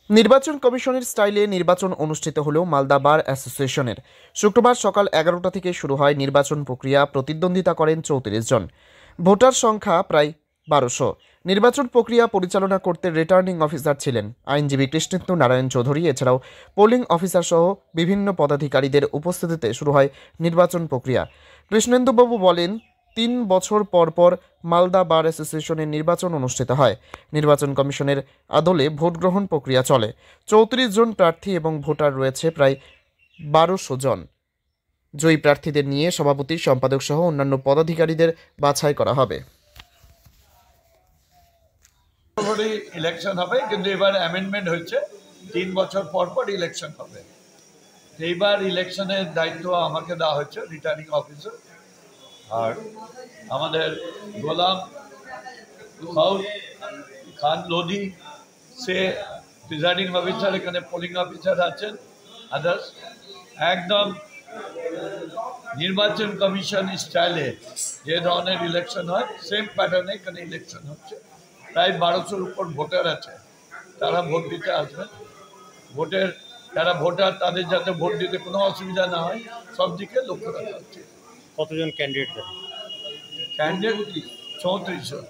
নির্বাচন কমিশনের স্টাইলে নির্বাচন অনুষ্ঠিত হলেও মালদা বার অ্যাসোসিয়েশনের শুক্রবার সকাল 11টা থেকে শুরু হয় নির্বাচন প্রক্রিয়া। প্রতিদ্বন্দ্বিতা করেন 34 জন। ভোটার সংখ্যা প্রায় 1200। নির্বাচন প্রক্রিয়া পরিচালনা করতে রিটার্নিং অফিসার ছিলেন আইনজীবী কৃষ্ণেন্দু নারায়ণ চৌধুরী। এছাড়াও পোলিং অফিসার সহ বিভিন্ন পদাধিকারীদের উপস্থিতিতে শুরু হয় নির্বাচন প্রক্রিয়া। কৃষ্ণেন্দুবাবু বলেন, 3 বছর পর পর মালদা বার অ্যাসোসিয়েশনের নির্বাচন অনুষ্ঠিত হয়। নির্বাচন কমিশনের আদলে ভোট গ্রহণ প্রক্রিয়া চলে। 34 জন প্রার্থী এবং ভোটার রয়েছে প্রায় 1200 জন। জয়ী প্রার্থীদের নিয়ে সভাপতি, সম্পাদক সহ অন্যান্য পদাধিকারীদের বাছাই করা হবে। ইলেকশন হবে, কিন্তু এবার অ্যামেন্ডমেন্ট হয়েছে, 3 বছর পর পর ইলেকশন হবে। এইবার ইলেকশনের দায়িত্ব আমাকে দেওয়া হয়েছে, রিটার্নিং অফিসার। আর আমাদের গোলাম খান লোধি, সে প্রিজাইডিং অফিসার, এখানে পোলিং অফিসার আছেন, আদার্স। একদম নির্বাচন কমিশন স্টাইলে যে ধরনের ইলেকশন হয় সেম প্যাটার্নে এখানে ইলেকশন হচ্ছে। প্রায় 1200-র উপর ভোটার আছে, তারা ভোট দিতে আসবেন। যারা ভোটার তাদের যাতে ভোট দিতে কোনো অসুবিধা না হয় সব দিকে লক্ষ্য রাখা হচ্ছে। কতজন ক্যান্ডিডেট? ক্যান্ডিডেট 34 জন।